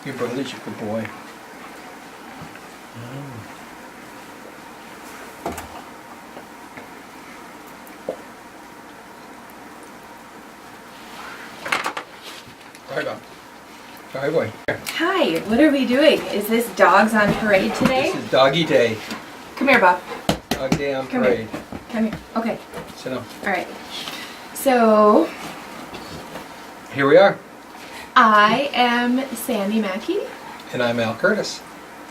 Your brother's a good boy. Right on. Sorry, boy. Hi, what are we doing? Is this Dogs on Parade today? This is doggy day. Come here, Bob. Dog day on Come parade. here. Come here. Okay. Sit down. All right. So, Here we are. I am Sandy Mackey. And I'm Al Curtis.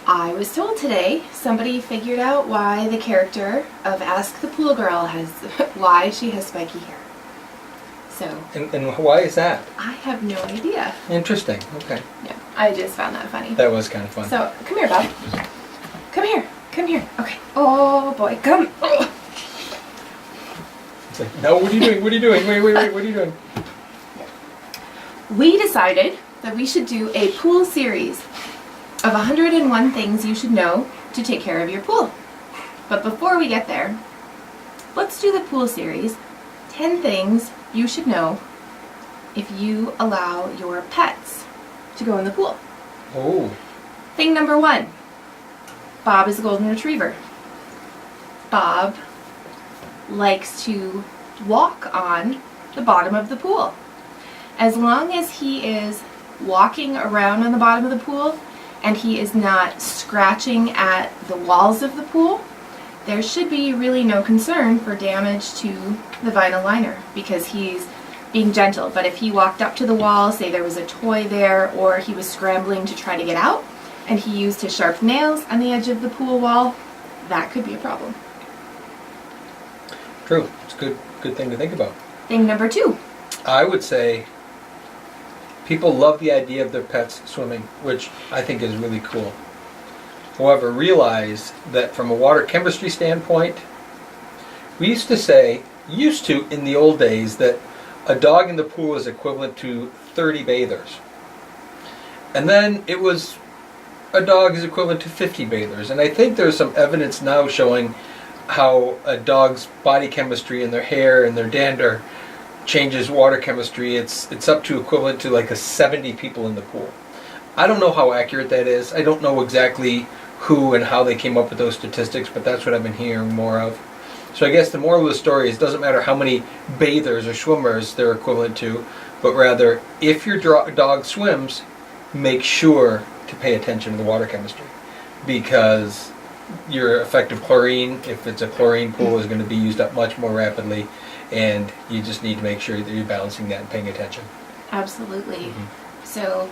I was told today somebody figured out why the character of Ask the Pool Girl has, why she has spiky hair. So, And why is that? I have no idea. Interesting. Okay. Yeah, I just found that funny. That was kind of fun. So, come here, Bob. Come here. Come here. Okay. Oh, boy. Come. Oh. It's like, no, what are you doing? What are you doing? Wait, what are you doing? We decided that we should do a pool series of 101 things you should know to take care of your pool. But before we get there, let's do the pool series, 10 things you should know if you allow your pets to go in the pool. Oh. Thing number 1, Bob is a golden retriever. Bob likes to walk on the bottom of the pool. As long as he is walking around on the bottom of the pool and he is not scratching at the walls of the pool, there should be really no concern for damage to the vinyl liner because he's being gentle. But if he walked up to the wall, say there was a toy there, or he was scrambling to try to get out and he used his sharp nails on the edge of the pool wall, that could be a problem. True. It's a good thing to think about. Thing number 2. I would say people love the idea of their pets swimming, which I think is really cool. However, realize that from a water chemistry standpoint, we used to in the old days, that a dog in the pool is equivalent to 30 bathers. And then it was a dog is equivalent to 50 bathers. And I think there's some evidence now showing how a dog's body chemistry and their hair and their dander changes water chemistry. It's up to equivalent to like 70 people in the pool. I don't know how accurate that is. I don't know exactly who and how they came up with those statistics, but that's what I've been hearing more of. So I guess the moral of the story is it doesn't matter how many bathers or swimmers they're equivalent to, but rather if your dog swims, make sure to pay attention to the water chemistry, because your effective chlorine, if it's a chlorine pool, is going to be used up much more rapidly, and you just need to make sure that you're balancing that and paying attention. Absolutely. Mm-hmm. So,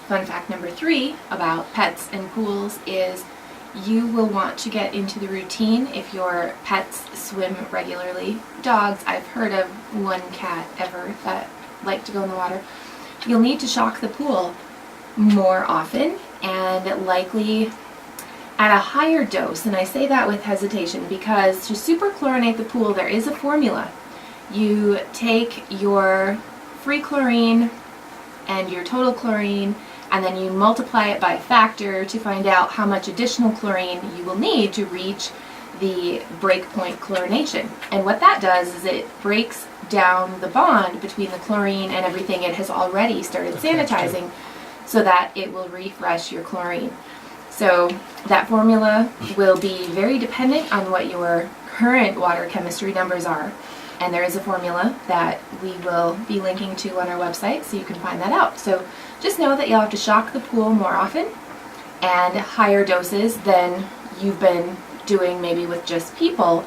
fun fact number 3 about pets and pools is you will want to get into the routine if your pets swim regularly. Dogs, I've heard of one cat ever that liked to go in the water. You'll need to shock the pool more often and likely at a higher dose, and I say that with hesitation because to superchlorinate the pool there is a formula. You take your free chlorine and your total chlorine and then you multiply it by a factor to find out how much additional chlorine you will need to reach the breakpoint chlorination. And what that does is it breaks down the bond between the chlorine and everything it has already started sanitizing so that it will refresh your chlorine. So that formula will be very dependent on what your current water chemistry numbers are. And there is a formula that we will be linking to on our website so you can find that out. So just know that you'll have to shock the pool more often and higher doses than you've been doing maybe with just people.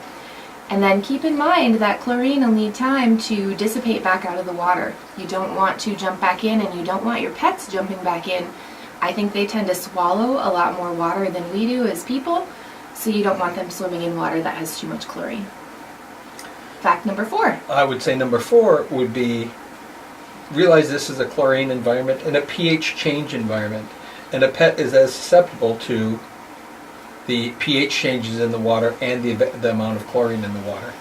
And then keep in mind that chlorine will need time to dissipate back out of the water. You don't want to jump back in and you don't want your pets jumping back in. I think they tend to swallow a lot more water than we do as people, so you don't want them swimming in water that has too much chlorine. Fact number 4. I would say number 4 would be realize this is a chlorine environment and a pH change environment, and a pet is as susceptible to the pH changes in the water and the amount of chlorine in the water.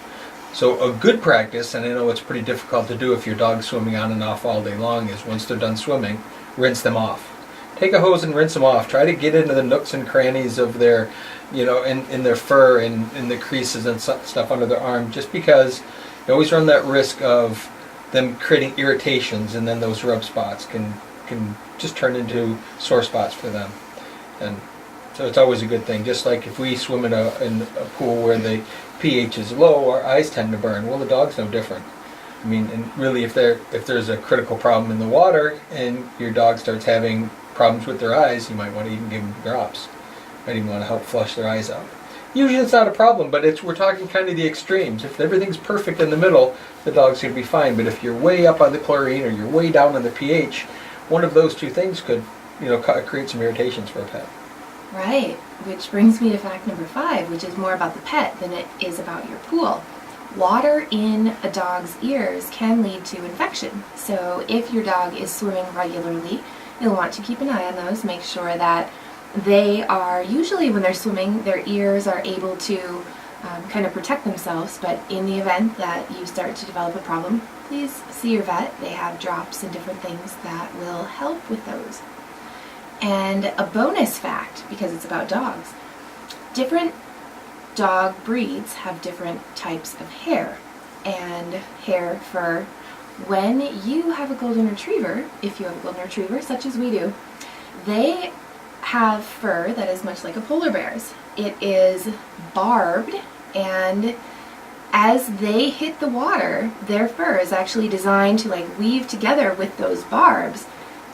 So a good practice, and I know it's pretty difficult to do if your dog's swimming on and off all day long, is once they're done swimming, rinse them off. Take a hose and rinse them off. Try to get into the nooks and crannies of their, in their fur and in the creases and stuff under their arm, just because you always run that risk of them creating irritations, and then those rub spots can can just turn into sore spots for them. And so it's always a good thing. Just like if we swim in a pool where the pH is low, our eyes tend to burn. Well, the dog's no different. I mean, and really, if there's a critical problem in the water and your dog starts having problems with their eyes, you might want to even give them drops. Might even want to help flush their eyes out. Usually it's not a problem, but we're talking kind of the extremes. If everything's perfect in the middle, the dog's going to be fine. But if you're way up on the chlorine or you're way down on the pH, one of those two things could, create some irritations for a pet. Right, which brings me to fact number 5, which is more about the pet than it is about your pool. Water in a dog's ears can lead to infection. So if your dog is swimming regularly, you'll want to keep an eye on those. Make sure that they are, usually when they're swimming, their ears are able to kind of protect themselves. But in the event that you start to develop a problem, please see your vet. They have drops and different things that will help with those. And a bonus fact, because it's about dogs, different dog breeds have different types of hair and hair fur. When you have a golden retriever, if you have a golden retriever, such as we do, they have fur that is much like a polar bear's. It is barbed, and as they hit the water, their fur is actually designed to weave together with those barbs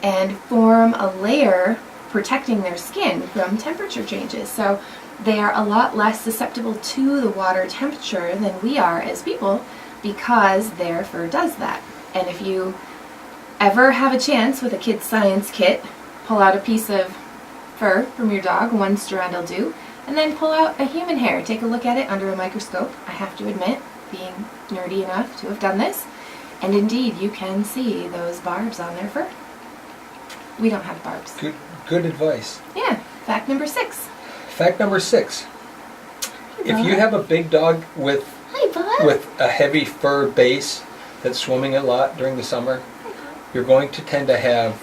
and form a layer protecting their skin from temperature changes. So they are a lot less susceptible to the water temperature than we are as people because their fur does that. And if you ever have a chance with a kid's science kit, pull out a piece of fur from your dog, one strand will do, and then pull out a human hair. Take a look at it under a microscope. I have to admit, being nerdy enough to have done this, and indeed you can see those barbs on their fur. We don't have barbs. Good advice. Yeah. Fact number 6. Fact number 6. If you have a big dog with a heavy fur base that's swimming a lot during the summer, you're going to tend to have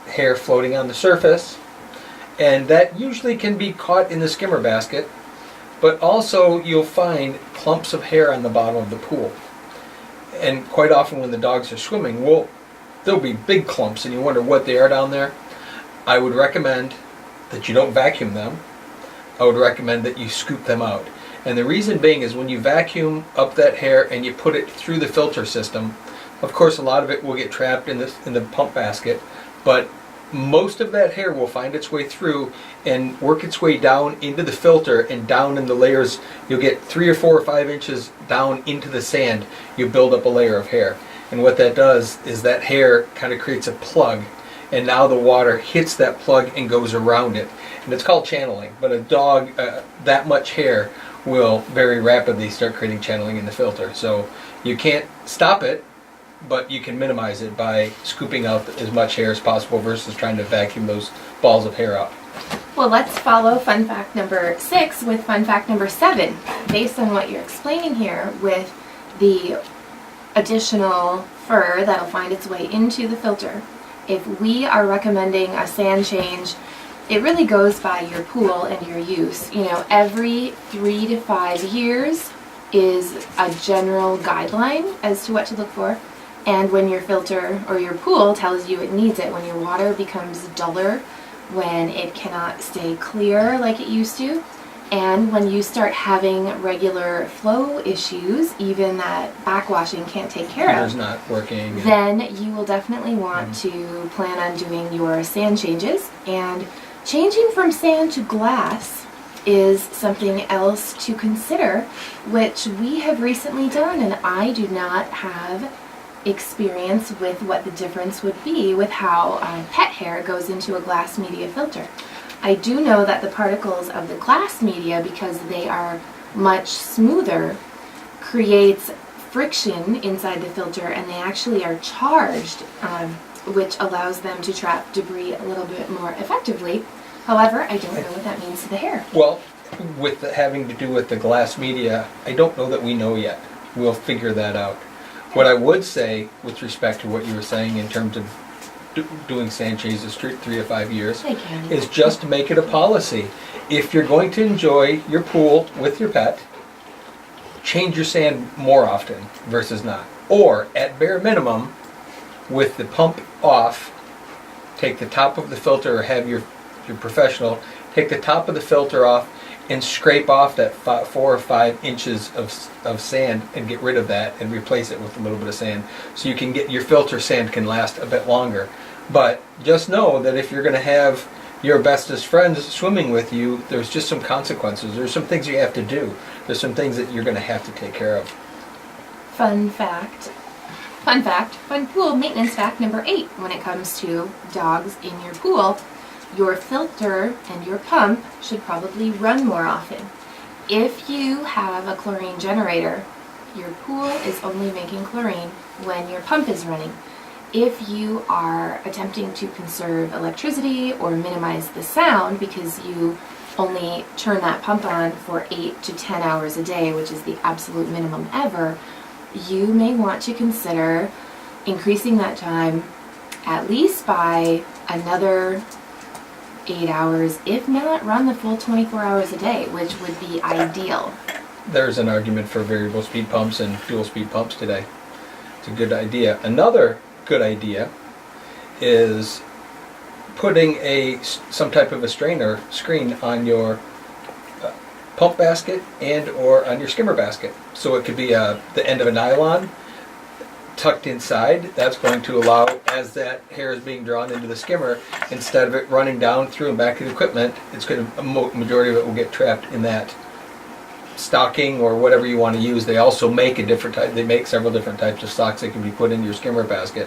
hair floating on the surface, and that usually can be caught in the skimmer basket, but also you'll find clumps of hair on the bottom of the pool. And quite often when the dogs are swimming, there'll be big clumps and you wonder what they are down there. I would recommend that you don't vacuum them. I would recommend that you scoop them out. And the reason being is when you vacuum up that hair and you put it through the filter system, of course a lot of it will get trapped in the pump basket, but most of that hair will find its way through and work its way down into the filter and down in the layers. You'll get 3 or 4 or 5 inches down into the sand. You build up a layer of hair. And what that does is that hair kind of creates a plug, and now the water hits that plug and goes around it. And it's called channeling. But a dog, that much hair will very rapidly start creating channeling in the filter. So you can't stop it, but you can minimize it by scooping out as much hair as possible versus trying to vacuum those balls of hair out. Well, let's follow fun fact number 6 with fun fact number 7. Based on what you're explaining here with the additional fur that'll find its way into the filter, if we are recommending a sand change, it really goes by your pool and your use. Every 3 to 5 years is a general guideline as to what to look for. And when your filter or your pool tells you it needs it, when your water becomes duller, when it cannot stay clear like it used to, and when you start having regular flow issues, even that backwashing can't take care of, Heater's not working, then you will definitely want to plan on doing your sand changes. And changing from sand to glass is something else to consider, which we have recently done, and I do not have experience with what the difference would be with how pet hair goes into a glass media filter. I do know that the particles of the glass media, because they are much smoother, creates friction inside the filter, and they actually are charged, which allows them to trap debris a little bit more effectively. However, I don't know what that means to the hair. Well, with having to do with the glass media, I don't know that we know yet. We'll figure that out. What I would say with respect to what you were saying in terms of doing sand changes 3 to 5 years is just to make it a policy. If you're going to enjoy your pool with your pet, change your sand more often versus not. Or at bare minimum, with the pump off take the top of the filter, or have your professional take the top of the filter off and scrape off that 4 or 5 inches of sand and get rid of that and replace it with a little bit of sand, so you can get your filter sand can last a bit longer. But just know that if you're going to have your bestest friends swimming with you, there's just some consequences. There's some things you have to do. There's some things that you're going to have to take care of. Fun pool maintenance fact number 8 when it comes to dogs in your pool. Your filter and your pump should probably run more often. If you have a chlorine generator, your pool is only making chlorine when your pump is running. If you are attempting to conserve electricity or minimize the sound because you only turn that pump on for 8 to 10 hours a day, which is the absolute minimum ever, you may want to consider increasing that time at least by another 8 hours, if not run the full 24 hours a day, which would be ideal. There's an argument for variable speed pumps and dual speed pumps today. It's a good idea. Another good idea is putting some type of a screen on your pump basket and or on your skimmer basket. So it could be the end of a nylon tucked inside. That's going to allow, as that hair is being drawn into the skimmer, instead of it running down through and back to the equipment, it's going to, a majority of it will get trapped in that stocking or whatever you want to use. They also make they make several different types of stocks that can be put into your skimmer basket,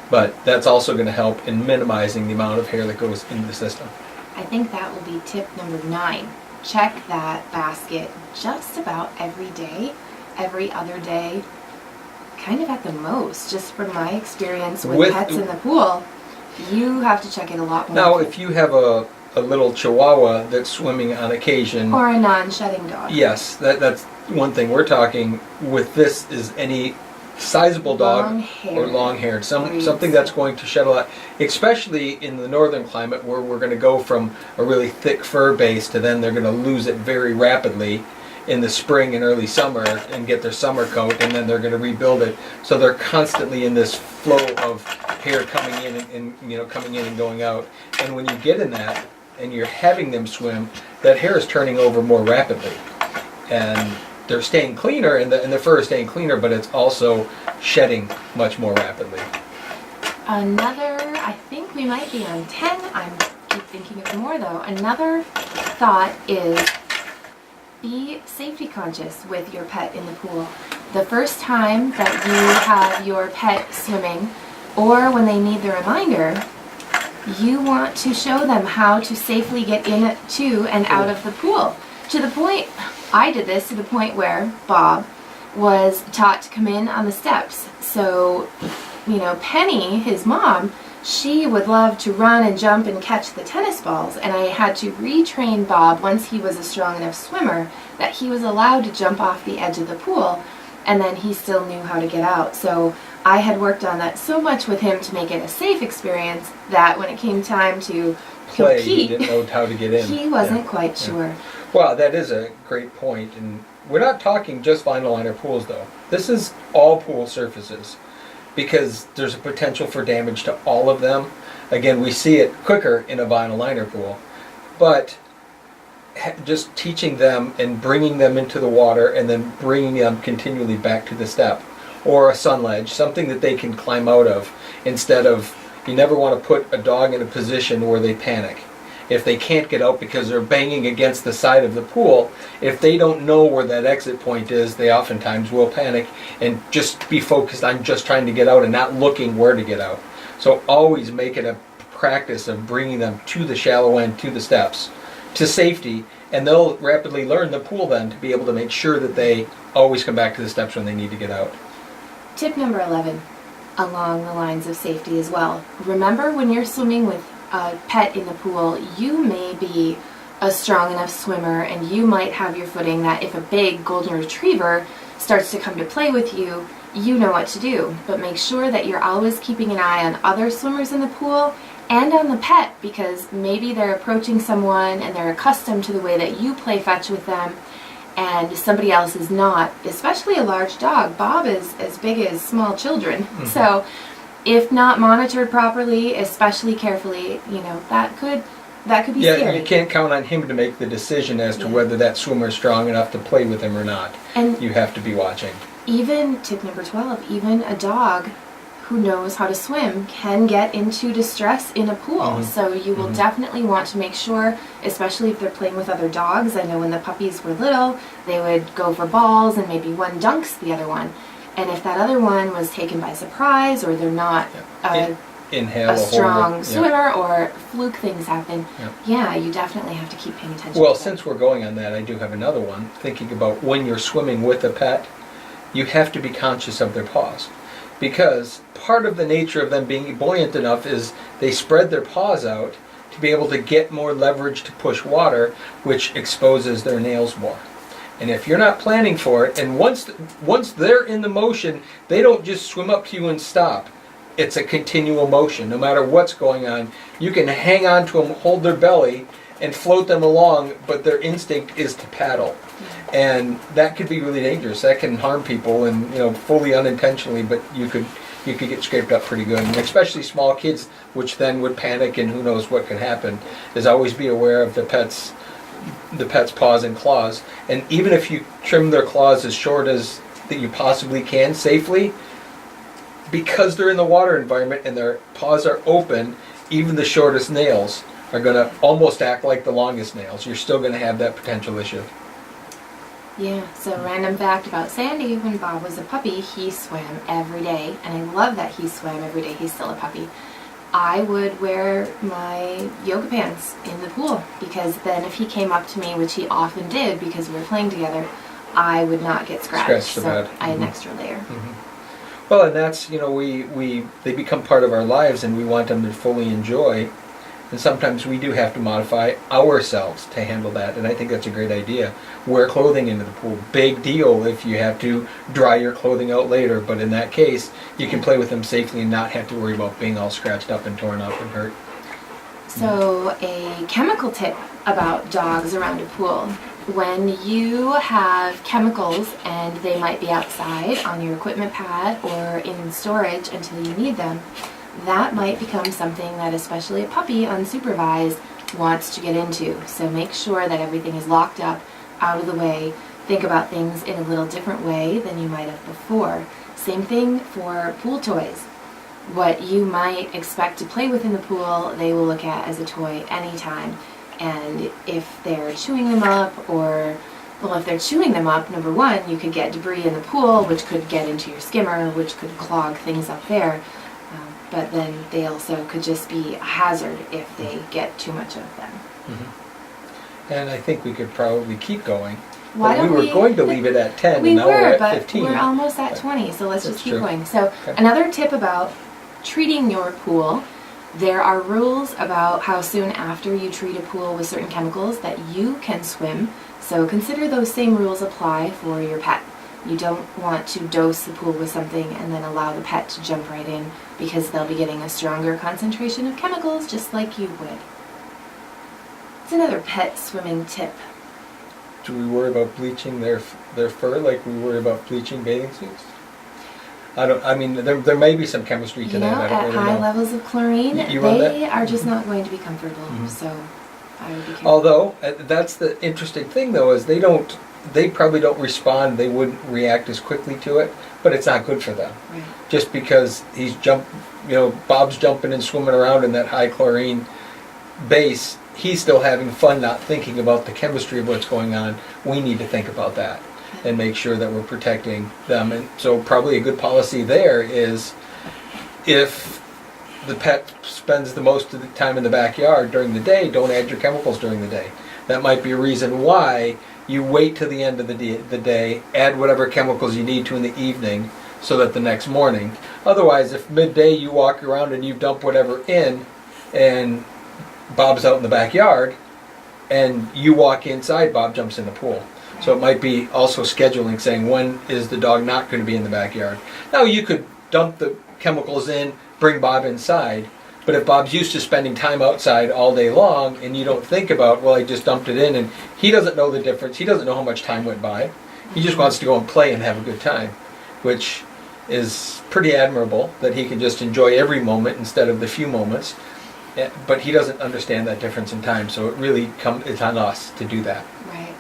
but that's also going to help in minimizing the amount of hair that goes into the system. I think that will be tip number 9. Check that basket just about every day, every other day, kind of at the most, just from my experience with pets in the pool. You have to check it a lot more. Now, if you have a little Chihuahua that's swimming on occasion, or a non-shedding dog. Yes, that's one thing. We're talking with this is any sizable dog or long-haired, something that's going to shed a lot, especially in the northern climate where we're going to go from a really thick fur base to then they're going to lose it very rapidly in the spring and early summer and get their summer coat, and then they're going to rebuild it. So they're constantly in this flow of hair coming in and coming in and going out. And when you get in that and you're having them swim, that hair is turning over more rapidly, and they're staying cleaner, and the fur is staying cleaner, but it's also shedding much more rapidly. Another, I think we might be on 10. I keep thinking of more though. Another thought is be safety conscious with your pet in the pool. The first time that you have your pet swimming, or when they need the reminder, you want to show them how to safely get in to and out of the pool. To the point, I did this to the point where Bob was taught to come in on the steps. So, Penny, his mom, she would love to run and jump and catch the tennis balls, and I had to retrain Bob once he was a strong enough swimmer that he was allowed to jump off the edge of the pool, and then he still knew how to get out. So I had worked on that so much with him to make it a safe experience that when it came time to play, compete, he didn't know how to get in. He wasn't quite sure. Well, that is a great point, and we're not talking just vinyl liner pools though. This is all pool surfaces, because there's a potential for damage to all of them. Again, we see it quicker in a vinyl liner pool, but just teaching them and bringing them into the water and then bringing them continually back to the step or a sun ledge, something that they can climb out of, instead of, you never want to put a dog in a position where they panic. If they can't get out because they're banging against the side of the pool, if they don't know where that exit point is, they oftentimes will panic and just be focused on just trying to get out and not looking where to get out. So always make it a practice of bringing them to the shallow end, to the steps, to safety, and they'll rapidly learn the pool then to be able to make sure that they always come back to the steps when they need to get out. Tip number 11, along the lines of safety as well. Remember, when you're swimming with a pet in the pool, you may be a strong enough swimmer and you might have your footing that if a big golden retriever starts to come to play with you, you know what to do. But make sure that you're always keeping an eye on other swimmers in the pool and on the pet, because maybe they're approaching someone and they're accustomed to the way that you play fetch with them and somebody else is not, especially a large dog. Bob is as big as small children. Mm-hmm. So if not monitored properly, especially carefully, that could be Yeah, scary. you can't count on him to make the decision as to Yeah. whether that swimmer is strong enough to play with him or not. And You have to be watching. even tip number 12, even a dog who knows how to swim can get into distress in a pool. Mhm. So you will Mhm. definitely want to make sure, especially if they're playing with other dogs. I know when the puppies were little, they would go for balls and maybe one dunks the other one. And if that other one was taken by surprise, or they're not Inhale a or strong hold it. swimmer, or fluke things happen, Yeah. you definitely have to keep paying attention Well, to that. since we're going on that, I do have another one. Thinking about when you're swimming with a pet, you have to be conscious of their paws. Because part of the nature of them being buoyant enough is they spread their paws out to be able to get more leverage to push water, which exposes their nails more. And if you're not planning for it, and once they're in the motion, they don't just swim up to you and stop. It's a continual motion, no matter what's going on. You can hang on to them, hold their belly, and float them along, but their instinct is to paddle. And that could be really dangerous. That can harm people, and fully unintentionally, but you could get scraped up pretty good. And especially small kids, which then would panic, and who knows what could happen. Is always be aware of the pet's paws and claws. And even if you trim their claws as short as that you possibly can safely, because they're in the water environment and their paws are open, even the shortest nails are going to almost act like the longest nails. You're still going to have that potential issue. Yeah, so random fact about Sandy, when Bob was a puppy, he swam every day, and I love that he swam every day. He's still a puppy. I would wear my yoga pants in the pool, because then if he came up to me, which he often did because we were playing together, I would not get scratched. So So bad. I had an extra layer. Well, and that's, they become part of our lives, and we want them to fully enjoy. And sometimes we do have to modify ourselves to handle that, and I think that's a great idea. Wear clothing into the pool. Big deal if you have to dry your clothing out later, but in that case, you can play with them safely and not have to worry about being all scratched up and torn up and hurt. So a chemical tip about dogs around a pool. When you have chemicals and they might be outside on your equipment pad or in storage until you need them, that might become something that especially a puppy unsupervised wants to get into. So make sure that everything is locked up, out of the way. Think about things in a little different way than you might have before. Same thing for pool toys. What you might expect to play with in the pool, they will look at as a toy anytime. And if they're chewing them up, if they're chewing them up, number one, you could get debris in the pool, which could get into your skimmer, which could clog things up there. But then they also could just be a hazard if they get too much of them. And I think we could probably keep going. Why But we don't were going to leave it at 10, We and now we're were, at but 15. we're almost at But 20, so let's that's just keep true. going. So Okay. another tip about treating your pool, there are rules about how soon after you treat a pool with certain chemicals that you can swim. So consider those same rules apply for your pet. You don't want to dose the pool with something and then allow the pet to jump right in, because they'll be getting a stronger concentration of chemicals just like you would. It's another pet swimming tip. Do we worry about bleaching their fur like we worry about bleaching bathing suits? There may be some chemistry to that. I don't At really high know. levels of chlorine, You run they that? are just not going to be comfortable. Mhm. So I would be careful. Although that's the interesting thing, though, is they probably don't respond. They wouldn't react as quickly to it, but it's not good for them. Right. Just because Bob's jumping and swimming around in that high chlorine base, he's still having fun, not thinking about the chemistry of what's going on. We need to think about that and make sure that we're protecting them. And so probably a good policy there is, if the pet spends the most of the time in the backyard during the day, don't add your chemicals during the day. That might be a reason why you wait till the end of the day, add whatever chemicals you need to in the evening, so that the next morning. Otherwise, if midday you walk around and you dump whatever in, and Bob's out in the backyard, and you walk inside, Bob jumps in the pool. So it might be also scheduling, saying when is the dog not going to be in the backyard. Now you could dump the chemicals in, bring Bob inside, but if Bob's used to spending time outside all day long, and you don't think about, well, I just dumped it in, and he doesn't know the difference, he doesn't know how much time went by, he just wants to go and play and have a good time, which is pretty admirable, that he can just enjoy every moment instead of the few moments. But he doesn't understand that difference in time, so it really it's on us to do that. Right.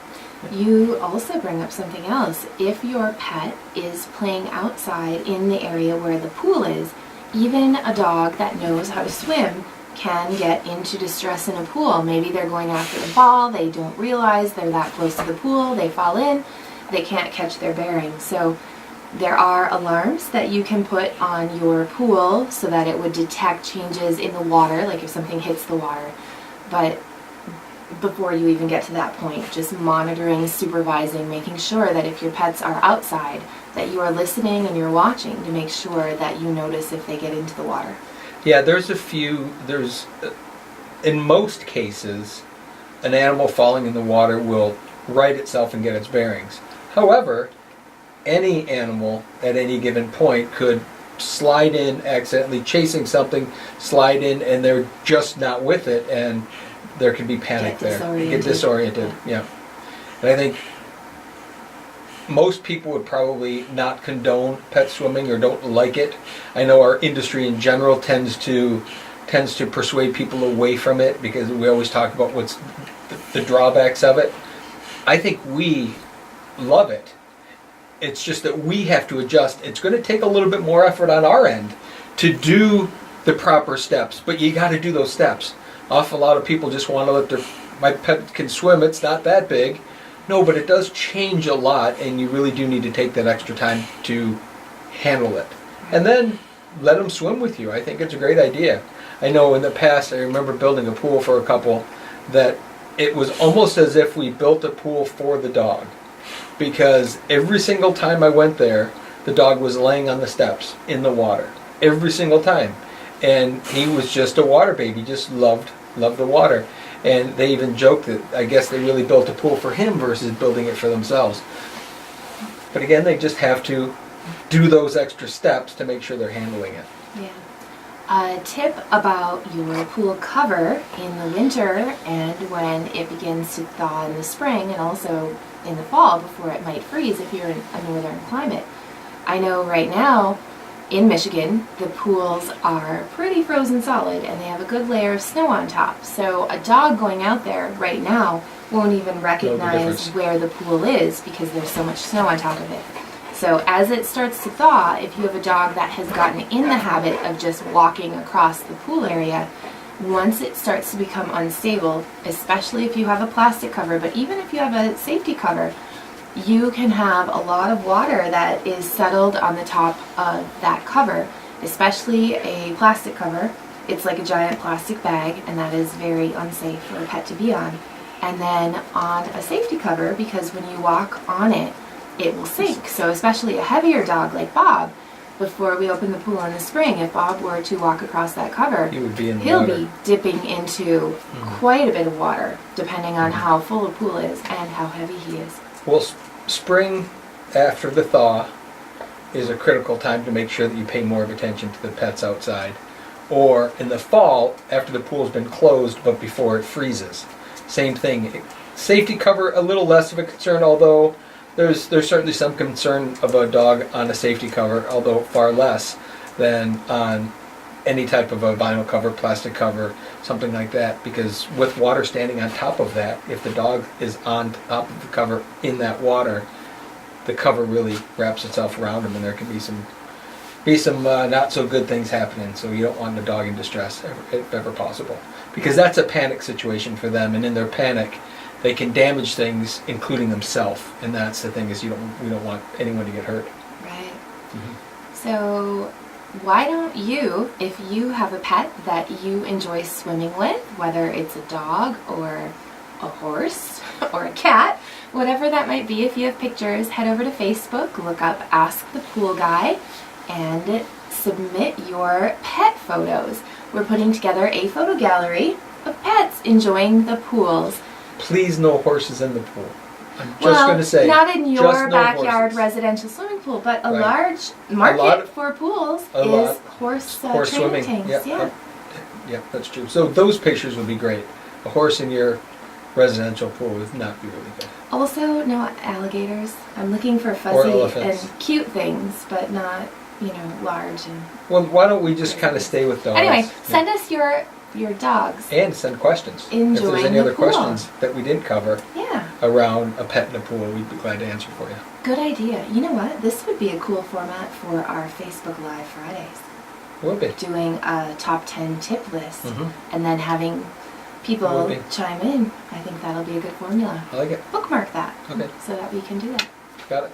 You also bring up something else. If your pet is playing outside in the area where the pool is, even a dog that knows how to swim can get into distress in a pool. Maybe they're going after the ball, they don't realize they're that close to the pool, they fall in, they can't catch their bearings. So there are alarms that you can put on your pool so that it would detect changes in the water, like if something hits the water. But before you even get to that point, just monitoring, supervising, making sure that if your pets are outside, that you are listening and you're watching to make sure that you notice if they get into the water. Yeah, in most cases, an animal falling in the water will right itself and get its bearings. However, any animal at any given point could slide in accidentally chasing something, slide in, and they're just not with it, and there can be panic there. Get disoriented. Yeah. And I think most people would probably not condone pet swimming or don't like it. I know our industry in general tends to persuade people away from it because we always talk about what's the drawbacks of it. I think we love it. It's just that we have to adjust. It's going to take a little bit more effort on our end to do the proper steps, but you got to do those steps. Awful lot of people just want to let my pet can swim, it's not that big. No, but it does change a lot, and you really do need to take that extra time to handle it. And then let them swim with you. I think it's a great idea. I know in the past, I remember building a pool for a couple that it was almost as if we built a pool for the dog. Because every single time I went there, the dog was laying on the steps in the water. Every single time. And he was just a water baby, just loved the water. And they even joked that I guess they really built a pool for him versus building it for themselves. But again, they just have to do those extra steps to make sure they're handling it. Yeah. A tip about your pool cover in the winter and when it begins to thaw in the spring, and also in the fall before it might freeze if you're in a northern climate. I know right now in Michigan the pools are pretty frozen solid and they have a good layer of snow on top. So a dog going out there right now won't even recognize where the pool is because there's so much snow on top of it. So as it starts to thaw, if you have a dog that has gotten in the habit of just walking across the pool area, once it starts to become unstable, especially if you have a plastic cover, but even if you have a safety cover, you can have a lot of water that is settled on the top of that cover, especially a plastic cover. It's like a giant plastic bag, and that is very unsafe for a pet to be on. And then on a safety cover, because when you walk on it, it will sink. So especially a heavier dog like Bob, before we open the pool in the spring, if Bob were to walk across that cover, he'll be dipping into quite a bit of water, depending on how full the pool is and how heavy he is. Well, spring after the thaw is a critical time to make sure that you pay more of attention to the pets outside. Or in the fall, after the pool's been closed but before it freezes. Same thing. Safety cover, a little less of a concern, although there's certainly some concern of a dog on a safety cover, although far less than on any type of a vinyl cover, plastic cover, something like that, because with water standing on top of that, if the dog is on top of the cover in that water, the cover really wraps itself around him, and there can be some not so good things happening. So you don't want the dog in distress if ever possible, because that's a panic situation for them, and in their panic they can damage things, including themselves, and that's the thing, is we don't want anyone to get hurt. Right. Mm-hmm. So why don't you, if you have a pet that you enjoy swimming with, whether it's a dog or a horse or a cat, whatever that might be, if you have pictures, head over to Facebook, look up Ask the Pool Guy, and submit your pet photos. We're putting together a photo gallery of pets enjoying the pools. Please, no horses in the pool. I'm just going to say, not in your no backyard horses. Residential swimming pool, but a Right. large market for pools is horse training swimming. tanks. Yep. Yeah. Yep, that's true. So those pictures would be great. A horse in your residential pool would not be really good. Also, no alligators. I'm looking for fuzzy elephants. and cute things, but not large and. Well, why don't we just kind of stay with dogs? Anyway, send us your dogs. And send questions. If Enjoying there's any the other pool. questions that we didn't cover Yeah. around a pet in a pool, we'd be glad to answer for you. Good idea. You know what? This would be a cool format for our Facebook Live Fridays. Will be. Doing a top 10 tip list Mhm. and then having people Will be. chime in. I think that'll be a good formula. I like it. Bookmark that Okay. so that we can do that. Got it.